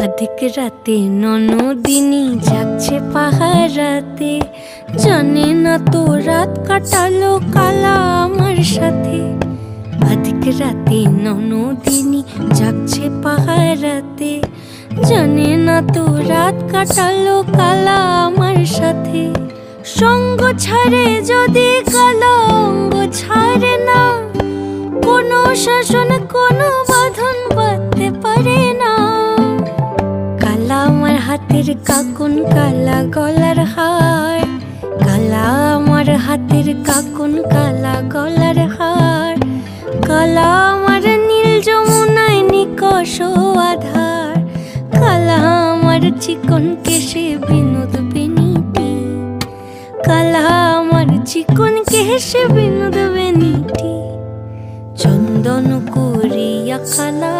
अधिक राते ननदिनी जागছে পাহারাতে, জানে না তো রাত কাটালো কালা আমার সাথে। अधिक রাতে ননদিনী जागছে পাহারাতে, জানে না তো রাত কাটালো কালা আমার সাথে। সঙ্গ ছাড়ে যদি কালা অঙ্গ ছাড়ে না, কোনো শাসন কোনো বাঁধন বাঁধতে পারে না। কালা আমার হাতের কাকুন কালা গলার হার, কালা আমার হাতের কাকুন কালা গলার হার, কালা আমার নীল যমুনায় নিকষ আধার, কালা আমার চিকন কেশে বিনোদ বেনিটি, কালা আমার চিকন কেশে বিনোদ বেনিটি। চন্দন করিয়া কালা